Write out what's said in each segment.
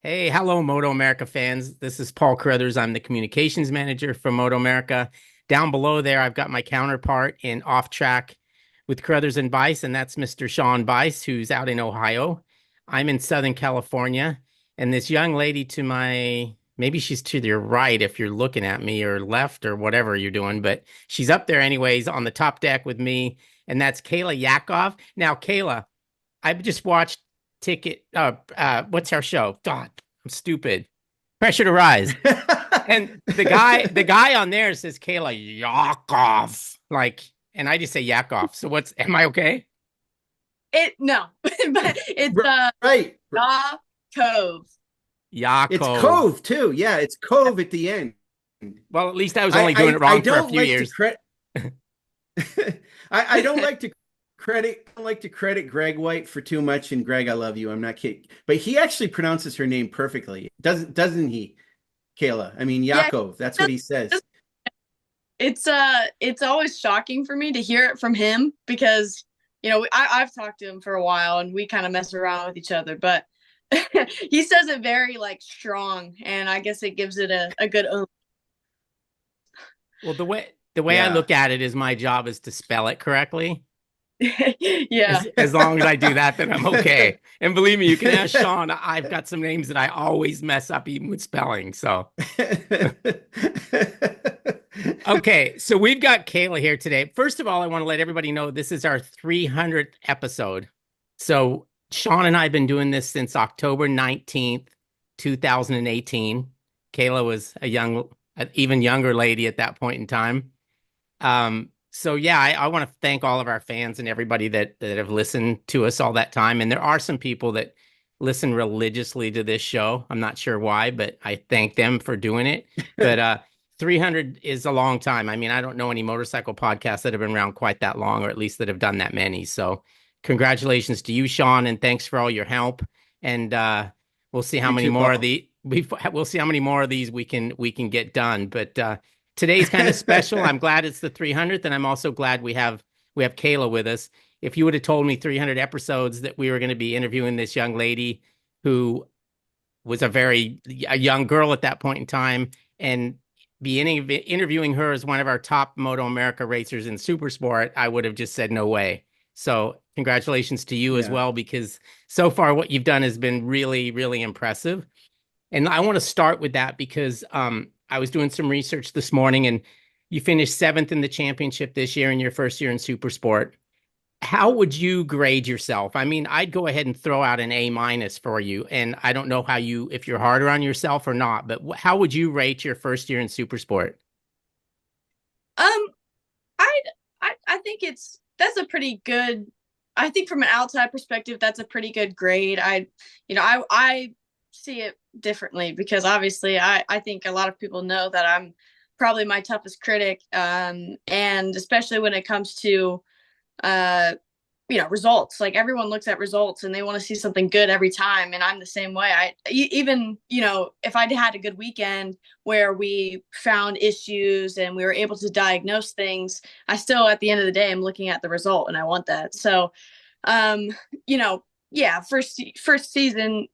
Hey, hello, MotoAmerica fans. This is Paul Carruthers. I'm the communications manager for MotoAmerica. Down below there, I've got my counterpart in off track with Carruthers and Bice, and that's Mr. Sean Bice, who's out in Ohio. I'm in Southern California, and this young lady to my maybe she's to your right if you're looking at me, or left, or whatever you're doing, but she's up there anyways on the top deck with me, and that's Kayla Yaakov. Now, Kayla, I've just watched what's our show? God, I'm stupid. Pressure to Rise. And the guy on there says Kayla Yaakov. Like, and I just say Yakov. So am I okay? No, but it's Right. Cove. It's Yaakov. Cove too. Yeah, it's Cove at the end. Well, at least I was only doing it I wrong for a don't few like to years. credit. I don't like to credit Greg White for too much. And Greg, I love you. I'm not kidding, but he actually pronounces her name perfectly. Doesn't he, Kayla? I mean, Yeah, Yaakov. That's what he says. it's always shocking for me to hear it from him because I've talked to him for a while and we kind of mess around with each other, but he says it very like strong, and I guess it gives it a good Well, the way I Yeah. look at it is my job is to spell it correctly. yeah. As long as I do that, then I'm okay. And believe me, you can ask Sean. I've got some names that I always mess up, even with spelling. So okay, so we've got Kayla here today. First of all, I want to let everybody know this is our 300th episode. So Sean and I have been doing this since October 19th, 2018. Kayla was an even younger lady at that point in time. So yeah, I want to thank all of our fans and everybody that have listened to us all that time. And there are some people that listen religiously to this show. I'm not sure why, but I thank them for doing it. But 300 is a long time. I mean, I don't know any motorcycle podcasts that have been around quite that long, or at least that have done that many. So congratulations to you, Sean, and thanks for all your help. And we'll see how You many too, more of Paul. the we'll see how many more of these we can get done. But today's kind of special. I'm glad it's the 300th, and I'm also glad we have Kayla with us. If you would have told me 300 episodes that we were going to be interviewing this young lady who was a young girl at that point in time, and be interviewing her as one of our top Moto America racers in Supersport, I would have just said no way. So congratulations to you as Yeah. well, because so far what you've done has been really, really impressive. And I want to start with that because I was doing some research this morning, and you finished seventh in the championship this year in your first year in Supersport. How would you grade yourself? I mean, I'd go ahead and throw out an A minus for you. And I don't know if you're harder on yourself or not, but how would you rate your first year in Supersport? Um, I I think that's a pretty good. I think from an outside perspective, that's a pretty good grade. I see it differently because obviously I think a lot of people know that I'm probably my toughest critic, and especially when it comes to uh results. Like everyone looks at results and they want to see something good every time, and I'm the same way. Even if I had a good weekend where we found issues and we were able to diagnose things, I still at the end of the day I'm looking at the result and I want that. So um you know yeah, first season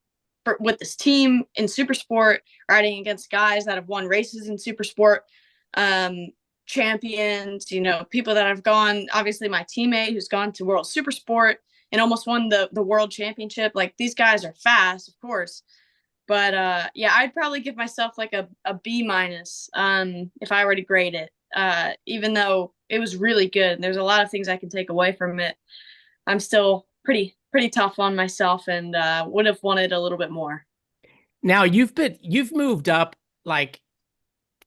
with this team in Supersport, riding against guys that have won races in Supersport, um, champions, people that have gone. Obviously, my teammate who's gone to World Supersport and almost won the World Championship. Like these guys are fast, of course, but yeah, I'd probably give myself like a B minus if I were to grade it. Even though it was really good, there's a lot of things I can take away from it. I'm still pretty tough on myself and would have wanted a little bit more. Now you've moved up, like,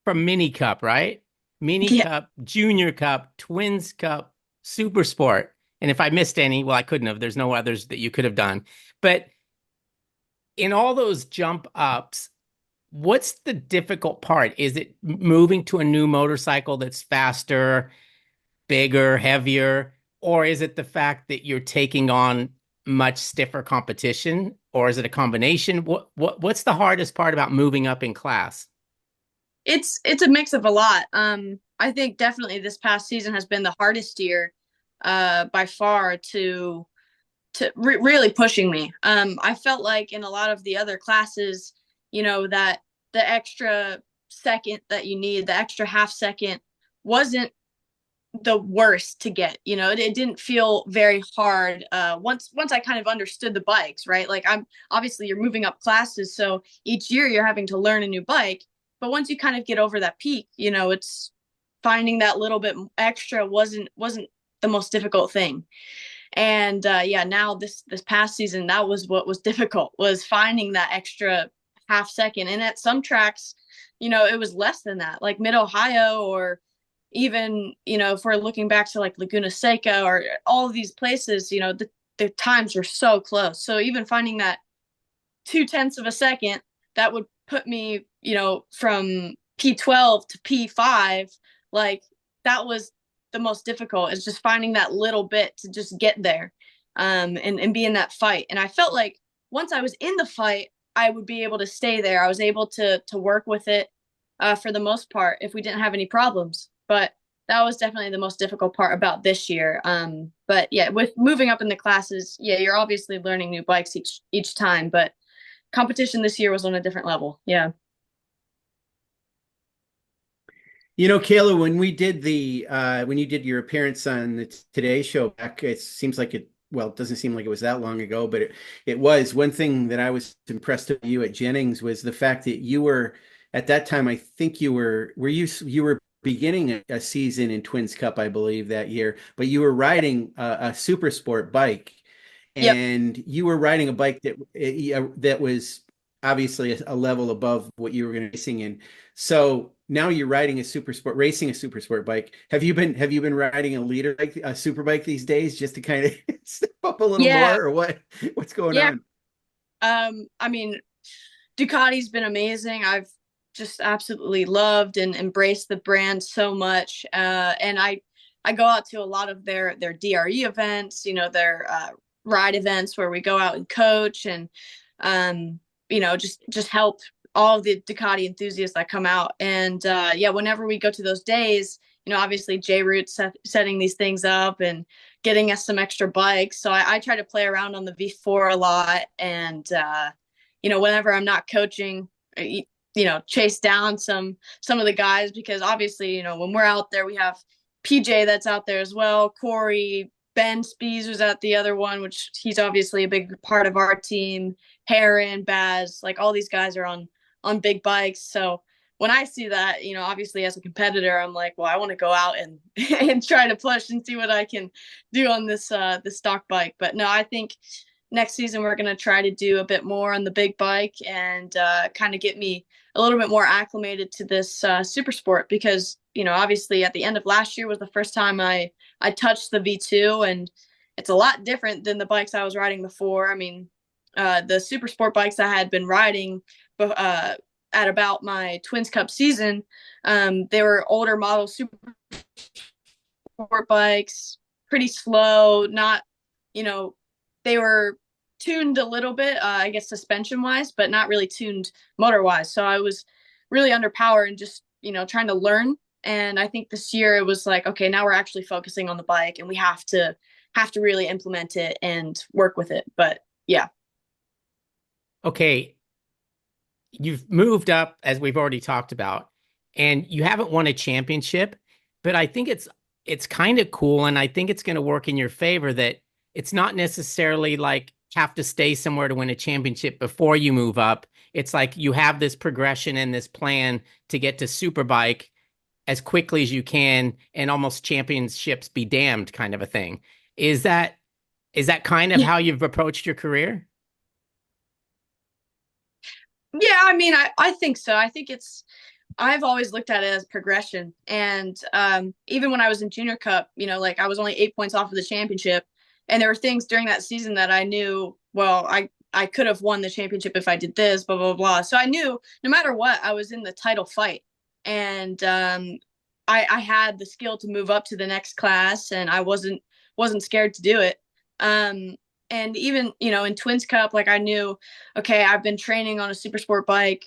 from Mini Cup, right? Mini Yeah. Cup, Junior Cup, Twins Cup, Super Sport. And if I missed any, well, I couldn't have. There's no others that you could have done. But in all those jump ups, what's the difficult part? Is it moving to a new motorcycle that's faster, bigger, heavier? Or is it the fact that you're taking on much stiffer competition? Or is it a combination? What's the hardest part about moving up in class? It's a mix of a lot. I think definitely this past season has been the hardest year by far to to really pushing me. I felt like in a lot of the other classes, that the extra second that you need, the extra half second, wasn't the worst to get. It didn't feel very hard once I kind of understood the bikes, right? Like, I'm obviously, you're moving up classes, so each year you're having to learn a new bike. But once you kind of get over that peak, it's finding that little bit extra wasn't the most difficult thing. And yeah, now this past season, that was what was difficult, was finding that extra half second. And at some tracks, it was less than that, like Mid Ohio, or even, if we're looking back to like Laguna Seca or all of these places, the times are so close. So even finding that 0.2 of a second, that would put me, from P12 to P5, like, that was the most difficult, is just finding that little bit to just get there, and be in that fight. And I felt like once I was in the fight, I would be able to stay there. I was able to work with it for the most part if we didn't have any problems. But that was definitely the most difficult part about this year. But yeah, with moving up in the classes, yeah, you're obviously learning new bikes each time, but competition this year was on a different level. Yeah. Kayla, when we did when you did your appearance on the Today Show back, it seems like it doesn't seem like it was that long ago, but it was. One thing that I was impressed with you at Jennings was the fact that you were, at that time, I think you were beginning a season in Twins Cup, I believe, that year, but you were riding a super sport bike, Yep. and you were riding a bike that was obviously a level above what you were going to be racing in. So now you're riding racing a super sport bike. Have you been riding a leader bike, a super bike these days, just to kind of step up a little Yeah. more, or what's going Yeah. on? I mean, Ducati's been amazing. I've just absolutely loved and embraced the brand so much. And I go out to a lot of their DRE events, their ride events where we go out and coach, and just help all of the Ducati enthusiasts that come out. And yeah, whenever we go to those days, obviously J Root's setting these things up and getting us some extra bikes. So I try to play around on the V4 a lot. And whenever I'm not coaching, chase down some of the guys, because obviously, when we're out there, we have PJ that's out there as well, Corey, Ben Spees was at the other one, which he's obviously a big part of our team, Heron, Baz, like, all these guys are on big bikes. So when I see that, obviously as a competitor, I'm like, well, I want to go out and and try to push and see what I can do on this stock bike. But no, I think next season we're going to try to do a bit more on the big bike, and kind of get me a little bit more acclimated to this super sport, because obviously at the end of last year was the first time I touched the V2, and it's a lot different than the bikes I was riding before. I mean, the super sport bikes I had been riding at about my Twins Cup season, they were older model super sport bikes, pretty slow, not, they were tuned a little bit, I guess suspension wise, but not really tuned motor wise. So I was really underpowered and just, trying to learn. And I think this year it was like, okay, now we're actually focusing on the bike, and we have to really implement it and work with it. But yeah. Okay. You've moved up, as we've already talked about, and you haven't won a championship, but I think it's kind of cool, and I think it's going to work in your favor that it's not necessarily like have to stay somewhere to win a championship before you move up. It's like you have this progression and this plan to get to Superbike as quickly as you can, and almost championships be damned kind of a thing. Is that kind of how you've approached your career? Yeah, I mean, I think so. I think I've always looked at it as progression. And even when I was in Junior Cup, like, I was only 8 points off of the championship. And there were things during that season that I knew, well, I could have won the championship if I did this, blah, blah, blah. So I knew no matter what, I was in the title fight. And I had the skill to move up to the next class, and I wasn't scared to do it. And even, in Twins Cup, like, I knew, okay, I've been training on a super sport bike.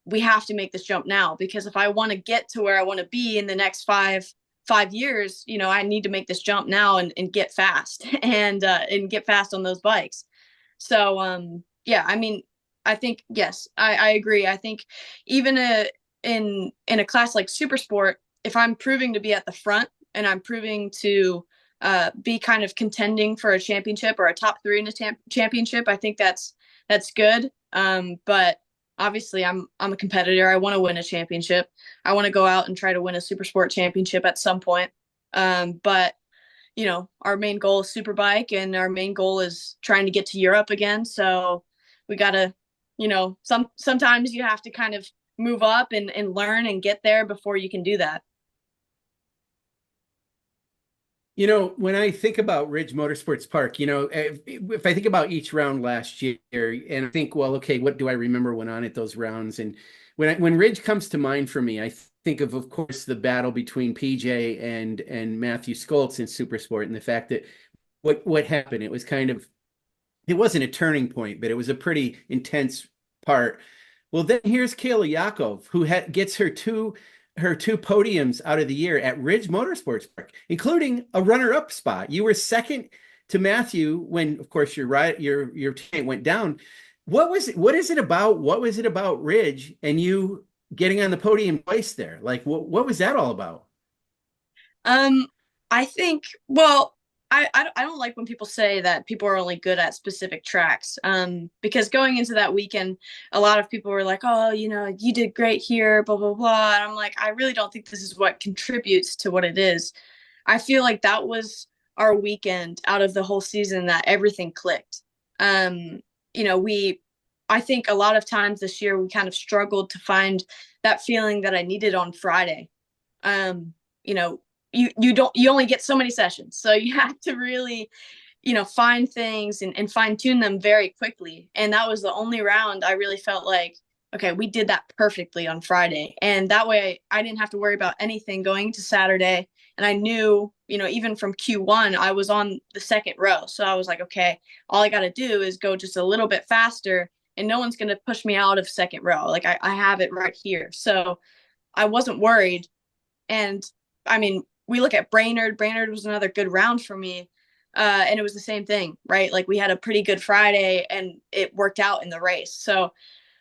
We have to make this jump now, because if I want to get to where I want to be in the next 5 years, I need to make this jump now and get fast and get fast on those bikes. So, yeah, I mean, I think, yes, I agree. I think even in a class like Supersport, if I'm proving to be at the front and I'm proving to be kind of contending for a championship or a top three in a championship, I think that's good. But obviously I'm a competitor. I want to win a championship. I want to go out and try to win a Supersport championship at some point. But our main goal is Superbike, and our main goal is trying to get to Europe again. So we got to, sometimes you have to kind of move up and learn and get there before you can do that. When I think about Ridge Motorsports Park, if I think about each round last year and I think, well, okay, what do I remember went on at those rounds? And when Ridge comes to mind for me, I think of course, the battle between PJ and Matthew Skoltz in Supersport, and the fact that what happened, it wasn't a turning point, but it was a pretty intense part. Well, then here's Kayla Yaakov, who gets her two podiums out of the year at Ridge Motorsports Park, including a runner-up spot. You were second to Matthew when, of course, your teammate went down. What was it about Ridge and you getting on the podium twice there? Like, what was that all about? I think, well, I don't like when people say that people are only good at specific tracks. Because going into that weekend, a lot of people were like, oh, you did great here, blah, blah, blah. And I'm like, I really don't think this is what contributes to what it is. I feel like that was our weekend out of the whole season that everything clicked. I think a lot of times this year we kind of struggled to find that feeling that I needed on Friday. You only get so many sessions, so you have to really find things and fine tune them very quickly. And that was the only round I really felt like, okay, we did that perfectly on Friday, and that way I didn't have to worry about anything going to Saturday. And I knew, even from Q1 I was on the second row, so I was like, okay, all I got to do is go just a little bit faster and no one's going to push me out of second row. Like I have it right here, so I wasn't worried. And I mean, we look at Brainerd. Brainerd was another good round for me. And it was the same thing, right? Like we had a pretty good Friday and it worked out in the race. So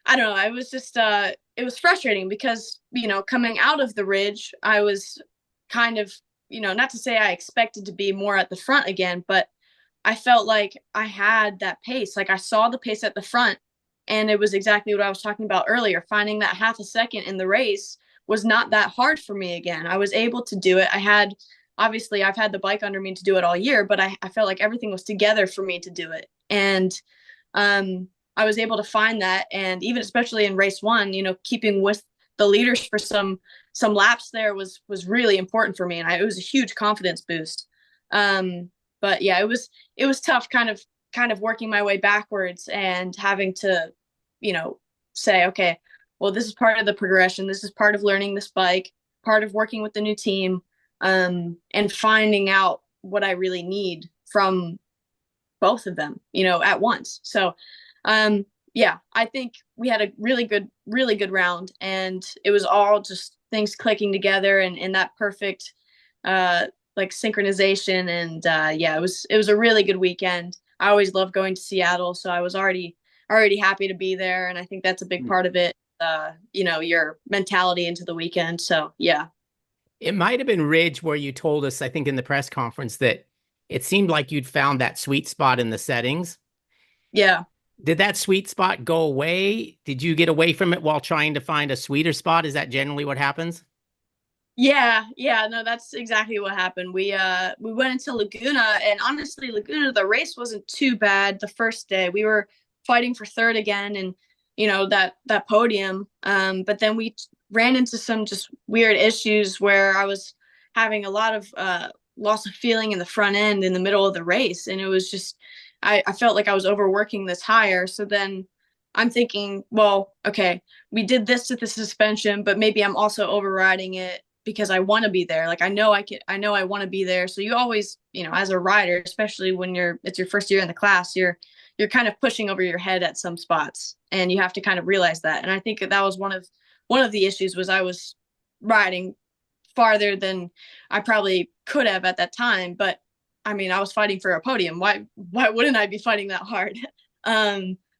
I don't know. I was just, it was frustrating because, coming out of the Ridge, I was kind of, not to say I expected to be more at the front again, but I felt like I had that pace. Like I saw the pace at the front, and it was exactly what I was talking about earlier. Finding that half a second in the race was not that hard for me again. I was able to do it. Obviously I've had the bike under me to do it all year, but I felt like everything was together for me to do it. And I was able to find that. And even especially in race one, keeping with the leaders for some laps there was really important for me. And it was a huge confidence boost. But yeah, it was tough kind of working my way backwards and having to, say, okay, well, this is part of the progression. This is part of learning this bike, part of working with the new team, and finding out what I really need from both of them, at once. So, yeah, I think we had a really good round, and it was all just things clicking together and that perfect, like synchronization. And yeah, it was a really good weekend. I always love going to Seattle, so I was already happy to be there. And I think that's a big part of it. Your mentality into the weekend. So yeah. It might have been Ridge where you told us, I think in the press conference, that it seemed like you'd found that sweet spot in the settings. Yeah. Did that sweet spot go away? Did you get away from it while trying to find a sweeter spot? Is that generally what happens? Yeah, no, that's exactly what happened. We went into Laguna, and honestly, Laguna, the race wasn't too bad the first day. We were fighting for third again, and that podium. But then we ran into some just weird issues where I was having a lot of loss of feeling in the front end in the middle of the race, and it was just I felt like I was overworking this tire. So then I'm thinking, well, okay, we did this to the suspension, but maybe I'm also overriding it because I want to be there. Like I know I want to be there. So you always, as a rider, especially when it's your first year in the class, you're kind of pushing over your head at some spots, and you have to kind of realize that. And I think that was one of the issues was I was riding farther than I probably could have at that time. But I mean, I was fighting for a podium. Why wouldn't I be fighting that hard?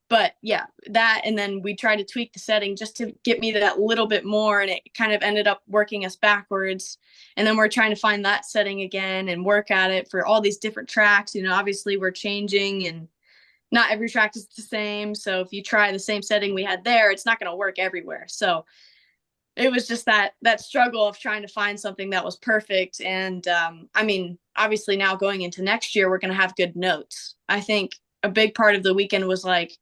But yeah, that, and then we tried to tweak the setting just to get me that little bit more, and it kind of ended up working us backwards. And then we're trying to find that setting again and work at it for all these different tracks. You know, obviously we're changing, and not every track is the same. So if you try the same setting we had there, it's not going to work everywhere. So it was just that struggle of trying to find something that was perfect. And I mean, obviously now going into next year, we're going to have good notes. I think a big part of the weekend was like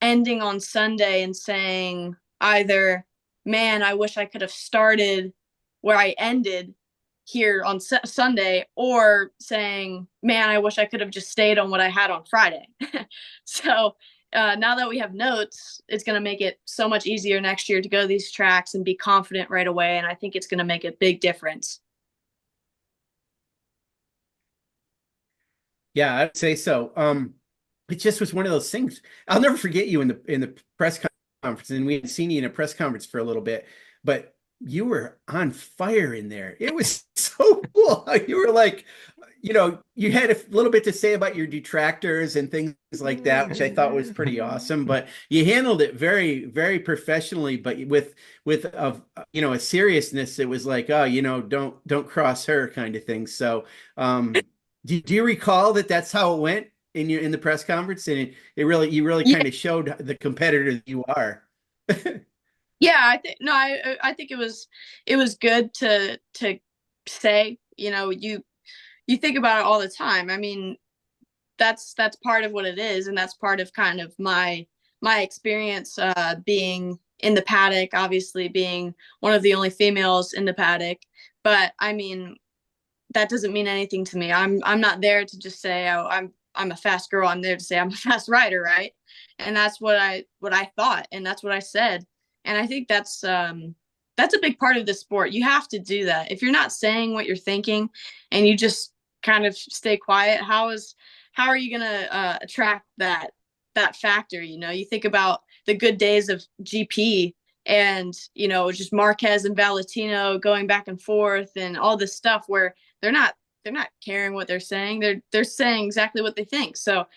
ending on Sunday and saying either, man, I wish I could have started where I ended here on Sunday, or saying, man, I wish I could have just stayed on what I had on Friday. So now that we have notes, it's going to make it so much easier next year to go to these tracks and be confident right away. And I think it's going to make a big difference. Yeah, I'd say so. It just was one of those things. I'll never forget you in the press conference, and we hadn't seen you in a press conference for a little bit, but you were on fire in there. It was so cool. You were like, you know, you had a little bit to say about your detractors and things like that, which I thought was pretty awesome. But you handled it very, very professionally, but with a, you know, a seriousness. It was like, oh, you know, don't cross her kind of thing. So, do you recall that that's how it went in the press conference? And you really kind of showed the competitor that you are. Yeah, I think it was good to say, you know, you think about it all the time. I mean, that's part of what it is, and that's part of kind of my experience being in the paddock, obviously being one of the only females in the paddock. But I mean, that doesn't mean anything to me. I'm not there to just say, oh, I'm a fast girl. I'm there to say I'm a fast rider, right? And that's what I thought, and that's what I said. And I think that's a big part of the sport. You have to do that. If you're not saying what you're thinking and you just kind of stay quiet, how are you going to attract that factor? You know, you think about the good days of GP and, you know, just Marquez and Valentino going back and forth and all this stuff where they're not caring what they're saying. They're saying exactly what they think. So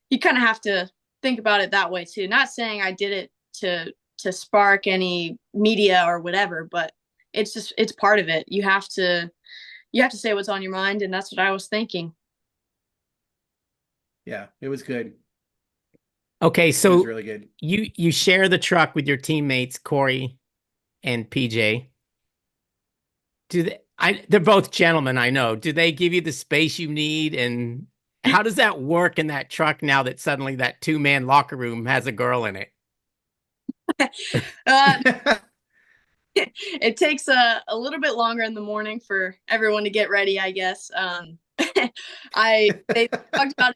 you kind of have to think about it that way too. Not saying I did it to spark any media or whatever, but it's part of it. You have to say what's on your mind, and that's what I was thinking. Yeah, it was good. Okay, so it was really good. You share the truck with your teammates Corey and PJ. They're both gentlemen, I know. Do they give you the space you need, and how does that work in that truck now that suddenly that 2-man locker room has a girl in it? It takes a little bit longer in the morning for everyone to get ready, I guess. They talked about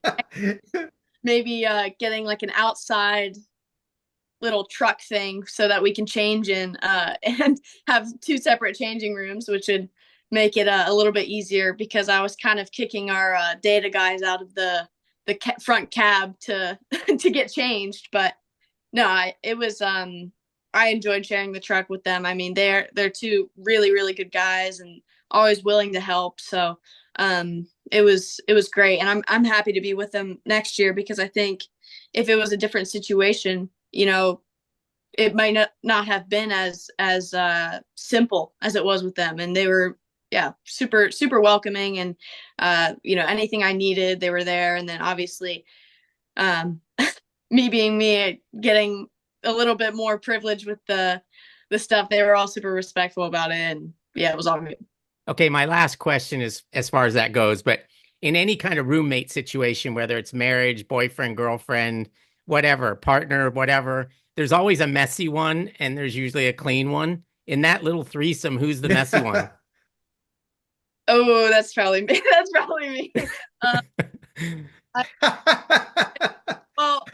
maybe getting like an outside little truck thing so that we can change in and have 2 separate changing rooms, which would make it a little bit easier, because I was kind of kicking our data guys out of the front cab to to get changed. But no, I enjoyed sharing the truck with them. I mean, they're 2 really, really good guys and always willing to help. So it was great. And I'm happy to be with them next year, because I think if it was a different situation, you know, it might not have been as simple as it was with them. And they were, super, super welcoming. And, you know, anything I needed, they were there. And then obviously, me being me, getting a little bit more privilege with the stuff, they were all super respectful about it. And yeah, it was all good. Okay, my last question is as far as that goes, but in any kind of roommate situation, whether it's marriage, boyfriend, girlfriend, whatever, partner, whatever, there's always a messy one and there's usually a clean one. In that little threesome, who's the messy one? Oh, that's probably me. That's probably me. Well,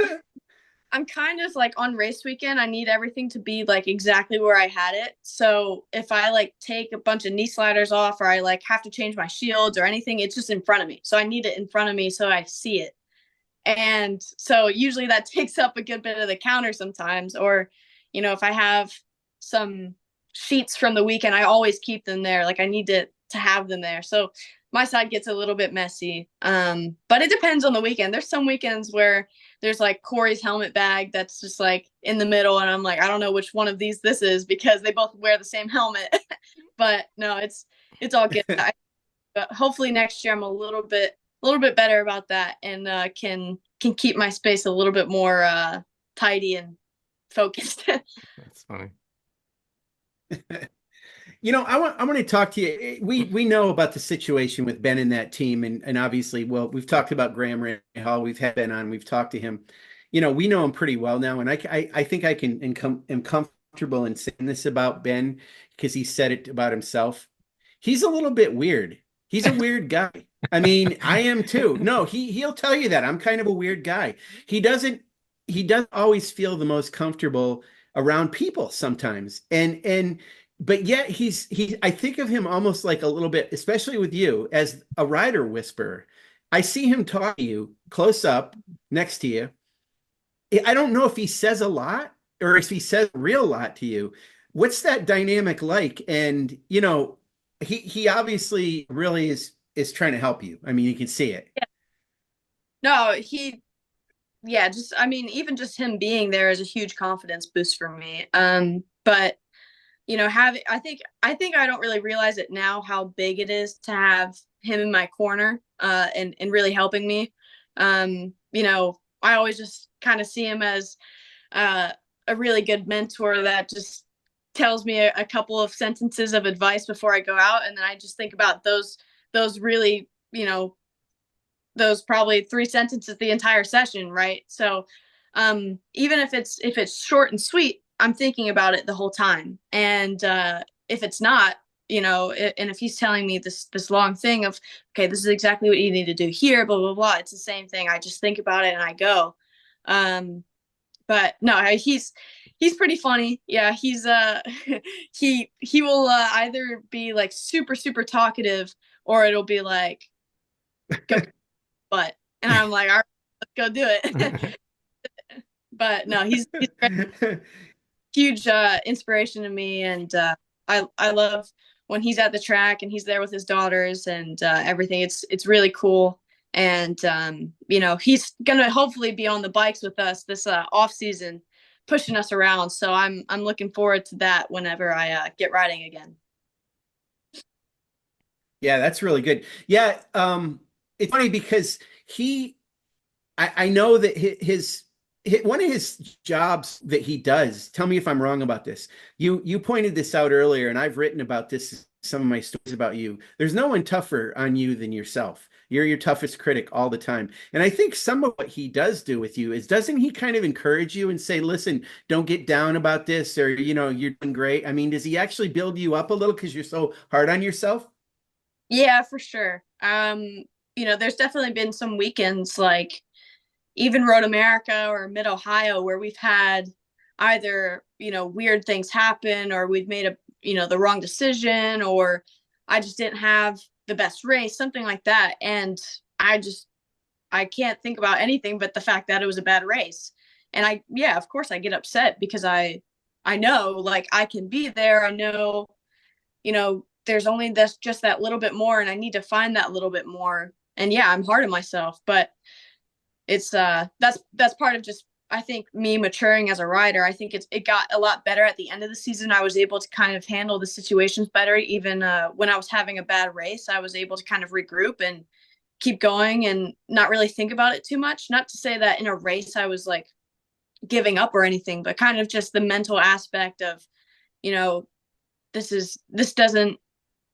I'm kind of like on race weekend, I need everything to be like exactly where I had it. So if I like take a bunch of knee sliders off, or I like have to change my shields or anything, it's just in front of me. So I need it in front of me so I see it. And so usually that takes up a good bit of the counter sometimes. Or, you know, if I have some sheets from the weekend, I always keep them there. Like I need to have them there. So my side gets a little bit messy. But it depends on the weekend. There's some weekends where there's like Corey's helmet bag that's just like in the middle, and I'm like, I don't know which one of these this is because they both wear the same helmet. But no, it's all good. But hopefully next year I'm a little bit better about that, and can keep my space a little bit more tidy and focused. That's funny. I want to talk to you. We know about the situation with Ben and that team, and obviously, well, we've talked about Graham Rahal. We've had Ben on. We've talked to him. We know him pretty well now, and I think I am comfortable in saying this about Ben because he said it about himself. He's a little bit weird. He's a weird guy. I mean, I am too. No, he'll tell you that I'm kind of a weird guy. He doesn't always feel the most comfortable around people sometimes, but yet I think of him almost like a little bit, especially with you, as a rider whisperer. I see him talk to you close up next to you. I don't know if he says a lot or if he says a real lot to you. What's that dynamic like? And he obviously really is trying to help you. I mean, you can see it. Yeah. No, I mean, even just him being there is a huge confidence boost for me. But I think I don't really realize it now how big it is to have him in my corner, and really helping me. I always just kind of see him as a really good mentor that just tells me a couple of sentences of advice before I go out, and then I just think about those really, those probably 3 sentences the entire session, right? So even if it's short and sweet, I'm thinking about it the whole time. And if it's not, and if he's telling me this long thing of, okay, this is exactly what you need to do here, blah, blah, blah, it's the same thing. I just think about it and I go. But no, he's pretty funny. Yeah, he's he will either be like super, super talkative, or it'll be like, go, but, and I'm like, all right, let's go do it. But no, he's huge inspiration to me, and I love when he's at the track and he's there with his daughters and everything. It's really cool, and he's gonna hopefully be on the bikes with us this off season, pushing us around. So I'm looking forward to that whenever I get riding again. Yeah, that's really good. Yeah, it's funny because I know that one of his jobs that he does, tell me if I'm wrong about this. You pointed this out earlier, and I've written about this, some of my stories about you. There's no one tougher on you than yourself. You're your toughest critic all the time. And I think some of what he does do with you is, doesn't he kind of encourage you and say, listen, don't get down about this, or, you're doing great. I mean, does he actually build you up a little because you're so hard on yourself? Yeah, for sure. There's definitely been some weekends, like even MotoAmerica or Mid Ohio, where we've had either, weird things happen, or we've made the wrong decision, or I just didn't have the best race, something like that. And I can't think about anything but the fact that it was a bad race. And of course I get upset because I know, like, I can be there. I know, there's only just that little bit more, and I need to find that little bit more. And yeah, I'm hard on myself, but it's that's part of just, I think, me maturing as a rider. I think it got a lot better at the end of the season. I was able to kind of handle the situations better. Even when I was having a bad race, I was able to kind of regroup and keep going and not really think about it too much. Not to say that in a race I was like giving up or anything, but kind of just the mental aspect of, this doesn't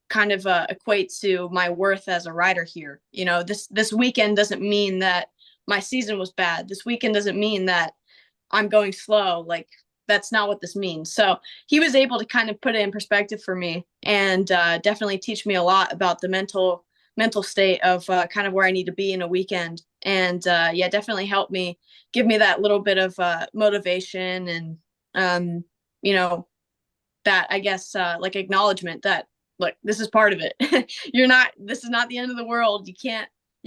kind of equate to my worth as a rider here. This weekend doesn't mean that my season was bad. This weekend doesn't mean that I'm going slow. Like, that's not what this means. So he was able to kind of put it in perspective for me, and definitely teach me a lot about the mental state of kind of where I need to be in a weekend. And definitely helped me, give me that little bit of motivation, and that, I guess, like, acknowledgement that, look, this is part of it. This is not the end of the world. You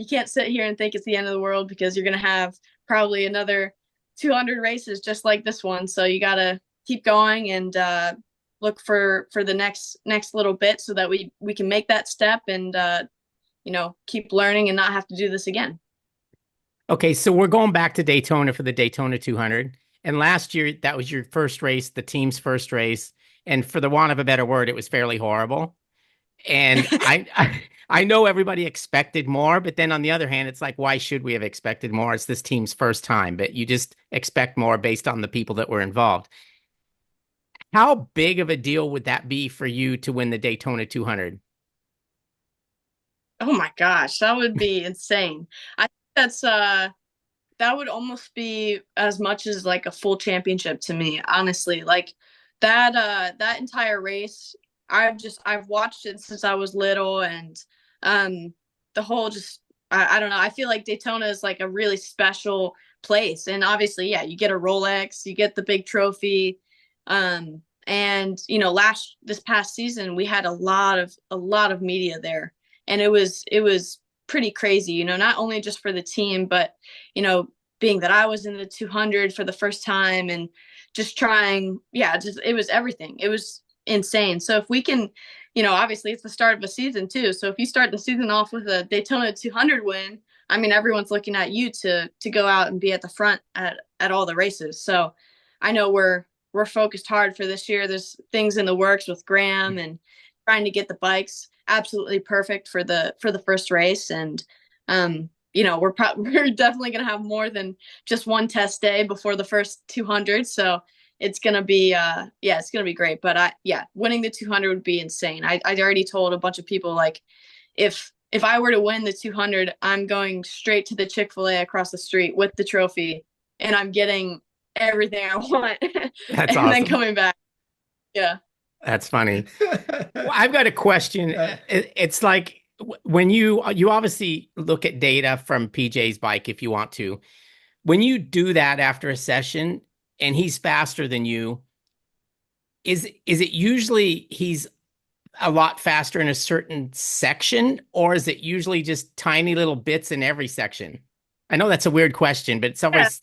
can't sit here and think it's the end of the world, because you're going to have probably another 200 races just like this one. So you got to keep going and look for the next little bit so that we can make that step and keep learning and not have to do this again. Okay, so we're going back to Daytona for the Daytona 200. And last year, that was your first race, the team's first race. And for the want of a better word, it was fairly horrible. And I know everybody expected more, but then on the other hand, it's like, why should we have expected more? It's this team's first time, but you just expect more based on the people that were involved. How big of a deal would that be for you to win the Daytona 200? Oh my gosh, that would be insane. I think that would almost be as much as like a full championship to me, honestly. Like that entire race, I've watched it since I was little, and the whole just I don't know. I feel like Daytona is like a really special place, and obviously, yeah, you get a Rolex, you get the big trophy, and this past season we had a lot of media there, and it was pretty crazy. Not only just for the team, but being that I was in the 200 for the first time and just trying, yeah, just it was everything. It was insane. So if we can, obviously it's the start of a season too. So if you start the season off with a Daytona 200 win, I mean, everyone's looking at you to go out and be at the front at all the races. So I know we're focused hard for this year. There's things in the works with Graham and trying to get the bikes absolutely perfect for the first race. And, we're definitely going to have more than just one test day before the first 200. So it's going to be, it's going to be great. But winning the 200 would be insane. I already told a bunch of people, like, if I were to win the 200, I'm going straight to the Chick-fil-A across the street with the trophy, and I'm getting everything I want. That's and awesome. then coming back. Yeah. That's funny. Well, I've got a question. It's like when you obviously look at data from PJ's bike if you want to. When you do that after a session and he's faster than you, is it usually he's a lot faster in a certain section, or is it usually just tiny little bits in every section? I know that's a weird question, but it's always...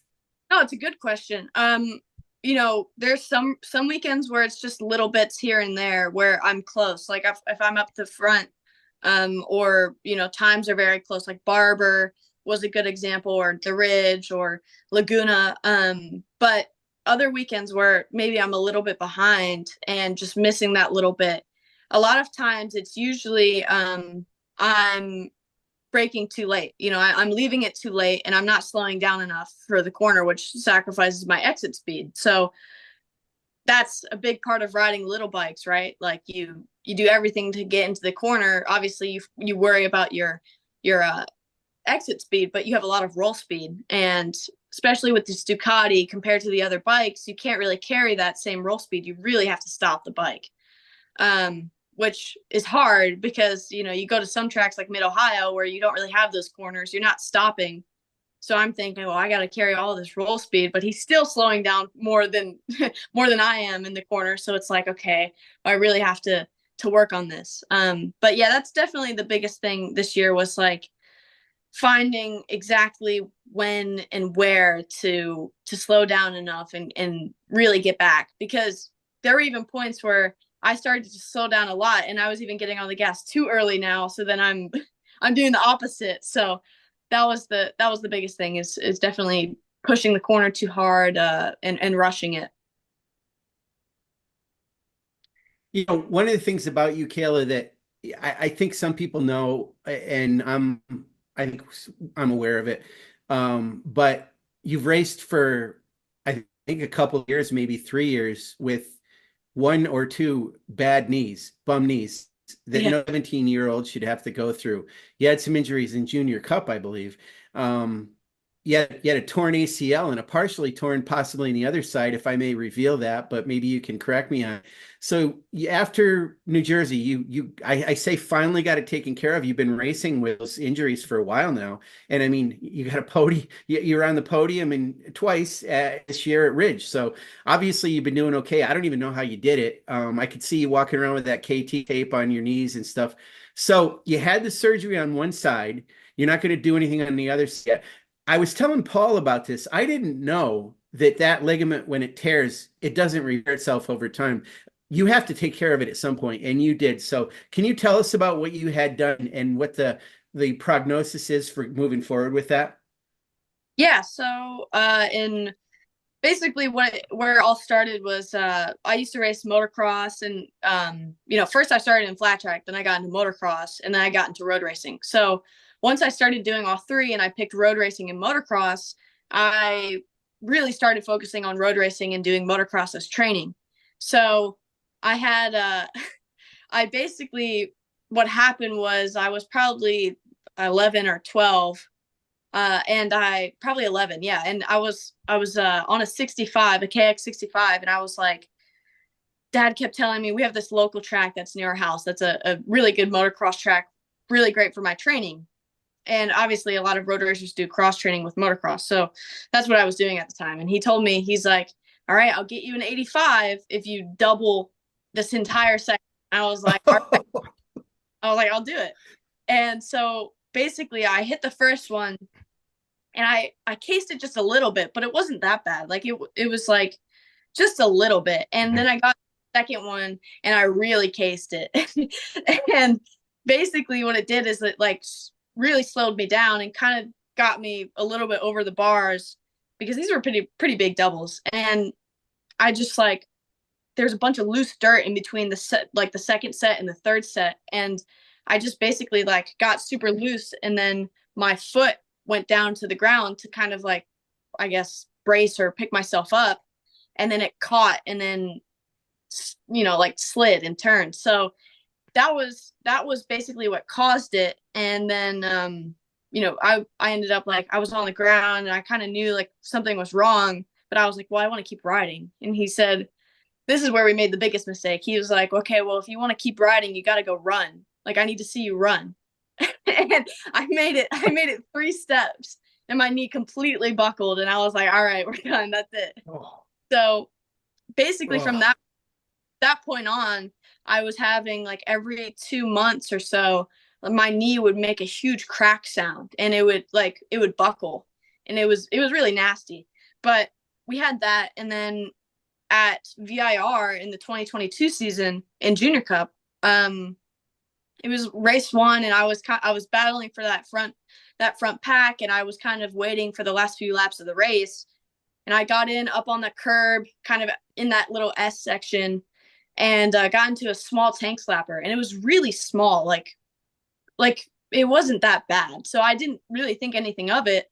No, it's a good question. There's some weekends where it's just little bits here and there where I'm close. Like if I'm up the front, or times are very close. Like Barber was a good example, or the Ridge or Laguna. But other weekends where maybe I'm a little bit behind and just missing that little bit. A lot of times it's usually I'm braking too late. I'm leaving it too late, and I'm not slowing down enough for the corner, which sacrifices my exit speed. So that's a big part of riding little bikes, right? Like you do everything to get into the corner. Obviously you worry about your exit speed, but you have a lot of roll speed. And especially with this Ducati compared to the other bikes, you can't really carry that same roll speed. You really have to stop the bike. Which is hard because, you go to some tracks like Mid-Ohio where you don't really have those corners. You're not stopping. So I'm thinking, well, I got to carry all this roll speed, but he's still slowing down more than I am in the corner. So it's like, okay, I really have to work on this. But yeah, that's definitely the biggest thing this year was like finding exactly when and where to slow down enough and really get back, because there were even points where I started to slow down a lot, and I was even getting on the gas too early now. So then I'm doing the opposite. So that was the biggest thing is definitely pushing the corner too hard, and rushing it. One of the things about you, Kayla, that I think some people know, and I think I'm aware of it. But you've raced for, I think, a couple of years, maybe 3 years, with one or two bum knees that no 17-year-old should have to go through. You had some injuries in Junior Cup, I believe. You had a torn ACL and a partially torn, possibly in the other side, if I may reveal that, but maybe you can correct me on it. So after New Jersey, I say finally got it taken care of. You've been racing with those injuries for a while now. And I mean, you got a podium, you're on the podium and twice this year at Ridge. So obviously you've been doing okay. I don't even know how you did it. I could see you walking around with that KT tape on your knees and stuff. So you had the surgery on one side. You're not going to do anything on the other side. I was telling Paul about this. I didn't know that ligament, when it tears, it doesn't repair itself over time. you have to take care of it at some point, and you did. So can you tell us about what you had done and what the prognosis is for moving forward with that? Yeah, so in basically where it all started was I used to race motocross, and first I started in flat track, then I got into motocross, and then I got into road racing. So once I started doing all three and I picked road racing and motocross, I really started focusing on road racing and doing motocross as training. So I had I basically, what happened was I was probably 11 or 12, and I probably 11, yeah. And I was on a 65, a KX 65, and I was like, Dad kept telling me we have this local track that's near our house. That's a really good motocross track, really great for my training. And obviously, a lot of road racers do cross training with motocross, so that's what I was doing at the time. And he told me, he's like, "All right, I'll get you an 85 if you double this entire section." I was like, "All right." I was like, "I'll do it." And so basically, I hit the first one, and I cased it just a little bit, but it wasn't that bad. Like it was like just a little bit. And then I got the second one, and I really cased it. And basically what it did is it like really slowed me down and kind of got me a little bit over the bars, because these were pretty big doubles. And I just like, there's a bunch of loose dirt in between the set, like the second set and the third set. And I just basically like got super loose, and then my foot went down to the ground to kind of like, I guess, brace or pick myself up. And then it caught, and then, like slid and turned. So that was basically what caused it. And then, I ended up like, I was on the ground, and I kind of knew like something was wrong, but I was like, well, I want to keep riding. And he said, this is where we made the biggest mistake. He was like, okay, well, if you want to keep riding, you got to go run. Like, I need to see you run. And I made it 3 steps, and my knee completely buckled. And I was like, all right, we're done. That's it. Oh. So basically from that point on, I was having like every 2 months or so, my knee would make a huge crack sound, and it would buckle, and it was really nasty. But we had that. And then at VIR in the 2022 season in Junior Cup, it was race 1, and I was battling for that front pack, and I was kind of waiting for the last few laps of the race. And I got in up on the curb, kind of in that little S section, and got into a small tank slapper. And it was really small, like it wasn't that bad. So I didn't really think anything of it.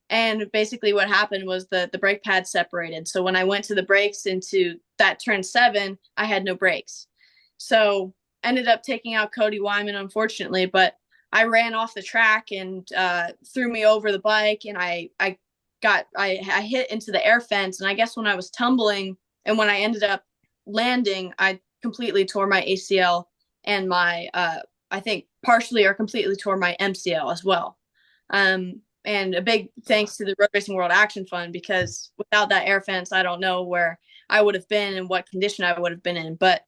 And basically what happened was the brake pad separated. So when I went to the brakes into that turn 7, I had no brakes. So ended up taking out Cody Wyman, unfortunately, but I ran off the track and threw me over the bike, and I hit into the air fence. And I guess when I was tumbling and when I ended up landing, I completely tore my ACL, and my I think partially or completely tore my MCL as well. And a big thanks to the Road Racing World Action Fund, because without that air fence, I don't know where I would have been and what condition I would have been in. But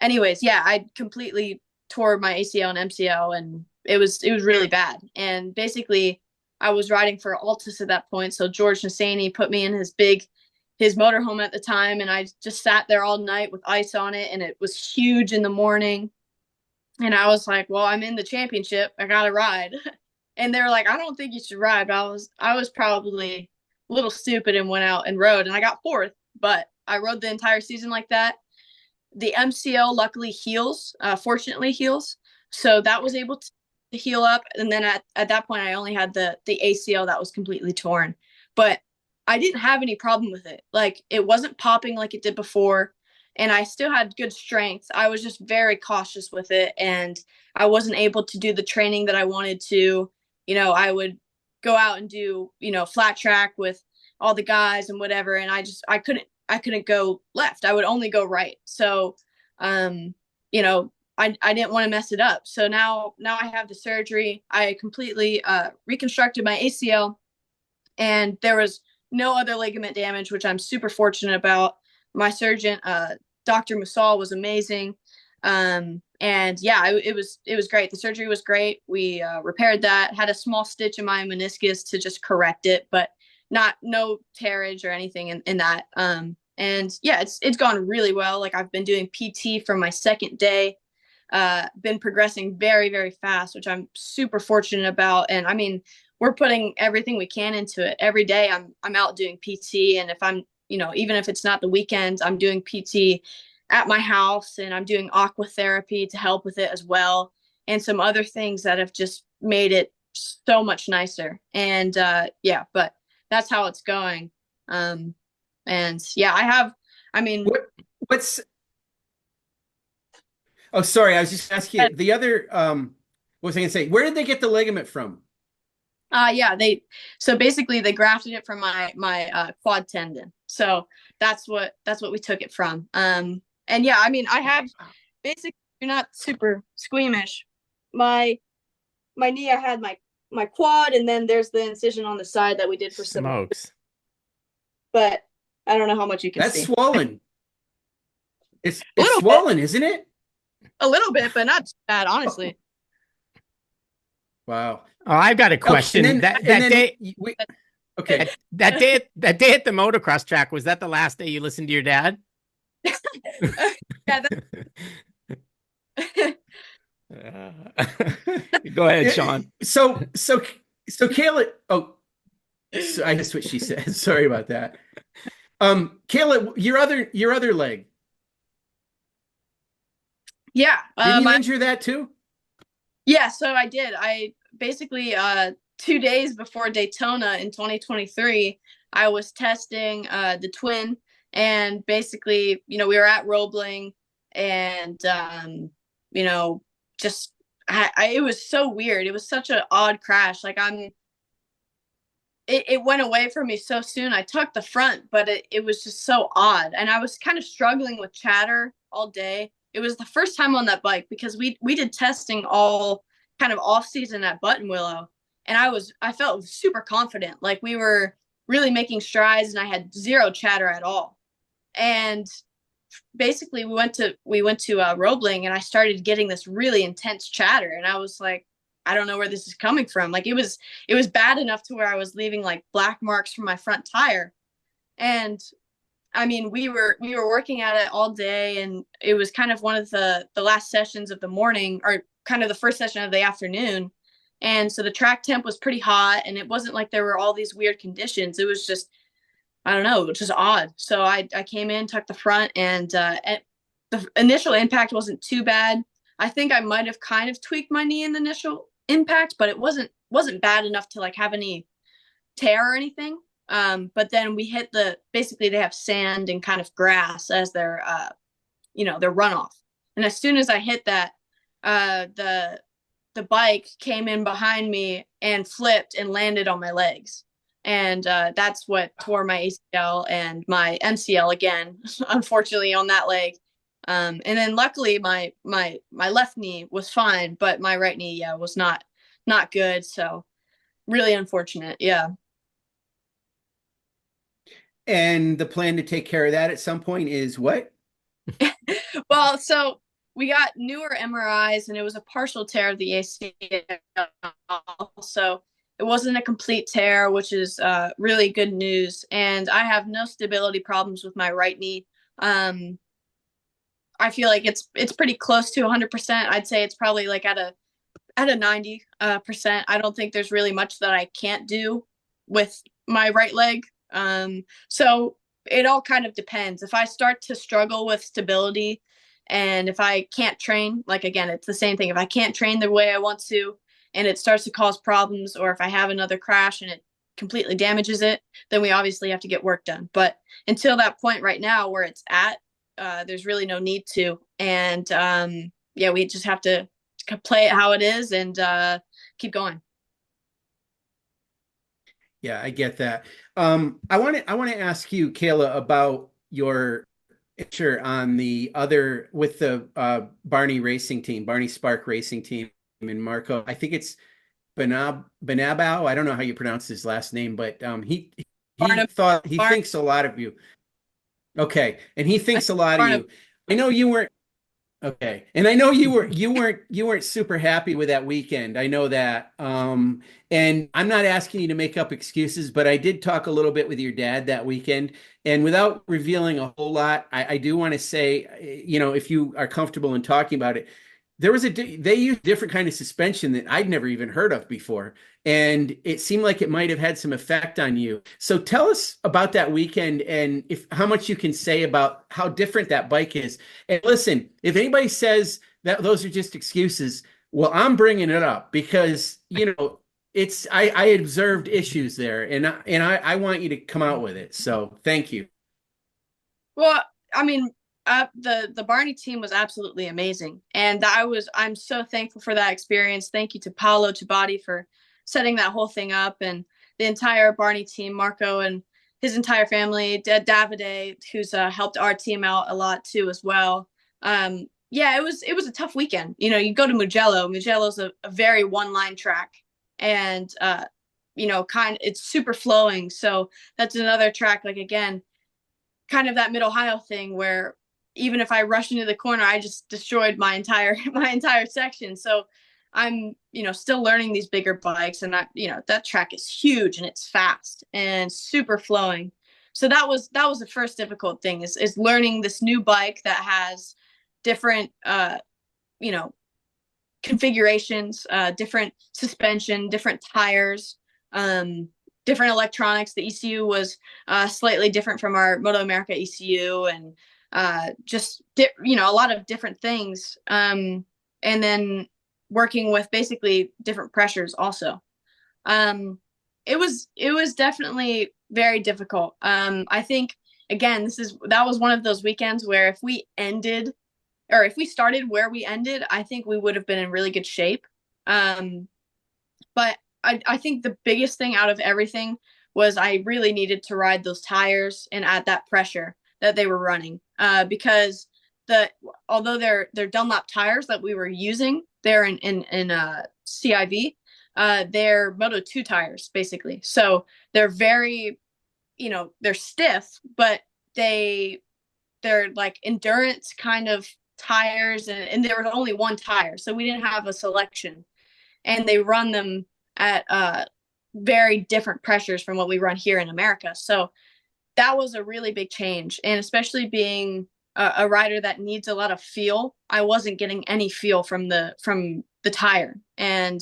anyways, yeah, I completely tore my ACL and MCL, and it was really bad. And basically, I was riding for Altus at that point. So George Nassani put me in his motorhome at the time, and I just sat there all night with ice on it, and it was huge in the morning. And I was like, well, I'm in the championship, I gotta ride. And they were like, I don't think you should ride. But I was probably a little stupid and went out and rode, and I got 4th, but I rode the entire season like that. The MCL luckily fortunately heals. So that was able to heal up. And then at that point, I only had the ACL that was completely torn, but I didn't have any problem with it. Like, it wasn't popping like it did before, and I still had good strength. I was just very cautious with it, and I wasn't able to do the training that I wanted to. I would go out and do, flat track with all the guys and whatever. And I couldn't go left. I would only go right. So, I didn't want to mess it up. So now I have the surgery. I completely reconstructed my ACL, and there was no other ligament damage, which I'm super fortunate about. My surgeon, Dr. Musal, was amazing. And yeah, it was great. The surgery was great. We repaired that, had a small stitch in my meniscus to just correct it, but no tearage or anything in that. And yeah, it's gone really well. Like I've been doing PT from my second day, been progressing very, very fast, which I'm super fortunate about. And I mean, we're putting everything we can into it. Every day I'm out doing PT. And if I'm, even if it's not the weekends, I'm doing PT at my house, and I'm doing aqua therapy to help with it as well. And some other things that have just made it so much nicer. And yeah, but that's how it's going. And yeah, I mean, what's, oh, sorry. I was just asking you the other, what was I going to say? Where did they get the ligament from? Yeah, so basically they grafted it from my quad tendon. So that's what we took it from. And yeah, I mean, I have basically, you're not super squeamish. My knee, I had my quad, and then there's the incision on the side that we did for smokes. But I don't know how much you can see. That's swollen. It's swollen, isn't it? A little bit, but not bad, honestly. Wow. Oh, I've got a question. Okay. That day at the motocross track, was that the last day you listened to your dad? Yeah. Go ahead, Sean. So Kayla, so I guess what she said. Sorry about that. Kayla, your other leg. Yeah. Did you injure that too? Yeah, so I did. I basically 2 days before Daytona in 2023, I was testing the twin, and basically, we were at Roebling, and just it was so weird. It was such an odd crash. Like it went away from me so soon. I tucked the front, but it was just so odd, and I was kind of struggling with chatter all day. It was the first time on that bike, because we did testing all kind of off season at Button Willow, and I felt super confident. Like we were really making strides, and I had zero chatter at all. And basically we went to Roebling, and I started getting this really intense chatter, and I was like, I don't know where this is coming from. Like it was bad enough to where I was leaving like black marks from my front tire. And I mean, we were working at it all day, and it was kind of one of the last sessions of the morning, or kind of the first session of the afternoon. And so the track temp was pretty hot, and it wasn't like there were all these weird conditions. It was just, I don't know, it was just odd. So I came in, tucked the front, and the initial impact wasn't too bad. I think I might have kind of tweaked my knee in the initial impact, but it wasn't bad enough to like have any tear or anything. But then we hit basically they have sand and kind of grass as their their runoff. And as soon as I hit that, the bike came in behind me and flipped and landed on my legs. And that's what tore my ACL and my MCL again, unfortunately, on that leg. And then luckily my left knee was fine, but my right knee, was not good. So really unfortunate. Yeah. And the plan to take care of that at some point is what? Well, so we got newer MRIs, and it was a partial tear of the ACL. So it wasn't a complete tear, which is really good news. And I have no stability problems with my right knee. I feel like it's pretty close to 100%. I'd say it's probably like at a 90%. I don't think there's really much that I can't do with my right leg. So it all kind of depends. If I start to struggle with stability, and if I can't train, like again, it's the same thing. If I can't train the way I want to, and it starts to cause problems, or if I have another crash and it completely damages it, then we obviously have to get work done. But until that point right now where it's at, there's really no need to. And we just have to play it how it is and keep going. Yeah, I get that. I want to ask you, Kayla, about your picture on the other with the Barney Spark racing team in Marco. I think it's Benabao. I don't know how you pronounce his last name, but he thinks a lot of you. Okay, and he thinks a lot of you. I know you weren't. Okay. And I know you weren't super happy with that weekend. I know that. And I'm not asking you to make up excuses, but I did talk a little bit with your dad that weekend. And without revealing a whole lot, I do want to say, if you are comfortable in talking about it, they used a different kind of suspension that I'd never even heard of before. And it seemed like it might have had some effect on you. So tell us about that weekend and if how much you can say about how different that bike is. And listen, if anybody says that those are just excuses, well, I'm bringing it up because, I observed issues there and I want you to come out with it. So thank you. Well, I mean, the Barney team was absolutely amazing, and I'm so thankful for that experience. Thank you to Paolo Tabati for setting that whole thing up, and the entire Barney team, Marco and his entire family, Davide, who's helped our team out a lot too as well. Yeah, it was a tough weekend. You go to Mugello. Mugello's a very one line track, and it's super flowing. So that's another track, like, again, kind of that Mid Ohio thing where even if I rush into the corner, I just destroyed my entire section. So I'm, still learning these bigger bikes, and that track is huge and it's fast and super flowing. So that was the first difficult thing is learning this new bike that has different, configurations, different suspension, different tires, different electronics. The ECU was slightly different from our MotoAmerica ECU, and a lot of different things. And then working with basically different pressures also. It was definitely very difficult. I think, again, that was one of those weekends where if we started where we ended, I think we would have been in really good shape. But I think the biggest thing out of everything was I really needed to ride those tires and add that pressure that they were running, because although they're Dunlop tires that we were using, they're in CIV, they're Moto 2 tires basically. So they're very, they're stiff, but they're like endurance kind of tires, and there was only one tire, so we didn't have a selection, and they run them at very different pressures from what we run here in America. So that was a really big change. And especially being a rider that needs a lot of feel, I wasn't getting any feel from the tire. And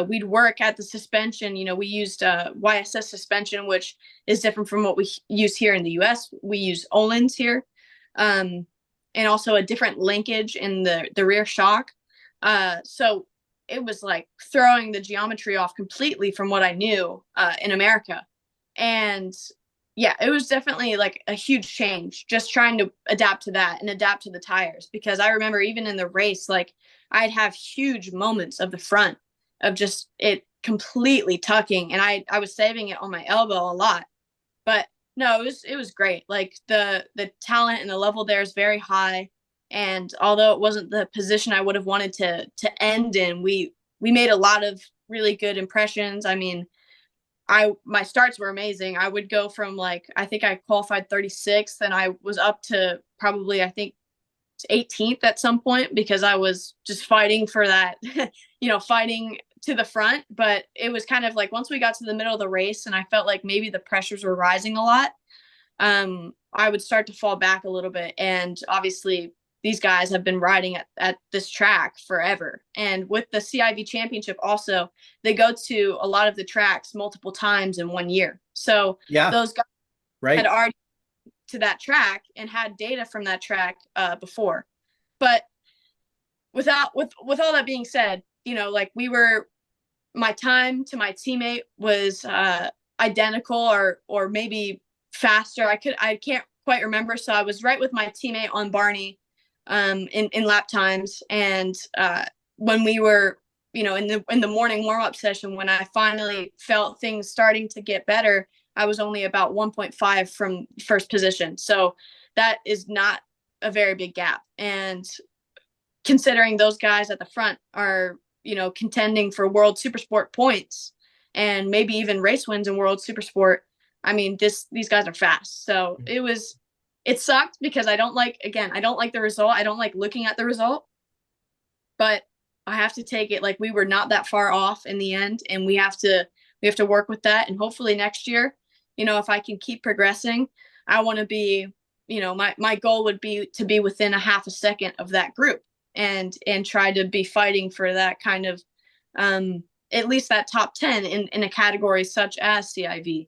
we'd work at the suspension. We used YSS suspension, which is different from what we use here in the US. We use Öhlins here, and also a different linkage in the rear shock. So it was like throwing the geometry off completely from what I knew in America. And yeah, it was definitely like a huge change, just trying to adapt to that and adapt to the tires. Because I remember even in the race, like, I'd have huge moments of the front of just it completely tucking, and I was saving it on my elbow a lot. But no, it was great. Like, the talent and the level there is very high. And although it wasn't the position I would have wanted to end in, we made a lot of really good impressions. I mean, my starts were amazing. I would go from, like, I think I qualified 36th, and I was up to probably, I think, 18th at some point, because I was just fighting for that, fighting to the front. But it was kind of like once we got to the middle of the race and I felt like maybe the pressures were rising a lot, I would start to fall back a little bit. And obviously these guys have been riding at this track forever. And with the CIV championship also, they go to a lot of the tracks multiple times in 1 year. So yeah, those guys had already to that track and had data from that track before. But with all that being said, like, my time to my teammate was identical or maybe faster. I can't quite remember. So I was right with my teammate on Barney in lap times. And when we were, in the morning warm-up session, when I finally felt things starting to get better, I was only about 1.5 from first position. So that is not a very big gap. And considering those guys at the front are, contending for World Supersport points and maybe even race wins in World Supersport, I mean, these guys are fast. So it was it sucked because I don't like the result. I don't like looking at the result, but I have to take it like we were not that far off in the end, and we have to work with that. And hopefully next year, if I can keep progressing, I want to be, my goal would be to be within a half a second of that group, and try to be fighting for that kind of at least that top 10 in a category such as CIV,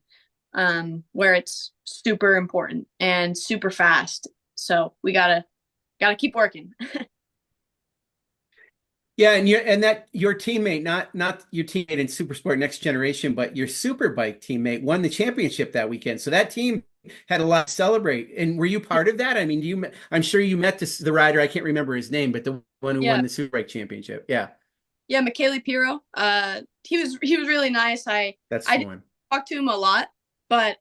where it's super important and super fast. So we gotta keep working. Yeah, and your teammate, not your teammate in Supersport Next Generation, but your Superbike teammate won the championship that weekend. So that team had a lot to celebrate. And were you part of that? I mean, I'm sure you met the rider. I can't remember his name, but the one who won the Superbike championship. Yeah. Yeah, Michele Piro. He was really nice. That's I the one. Talked to him a lot, but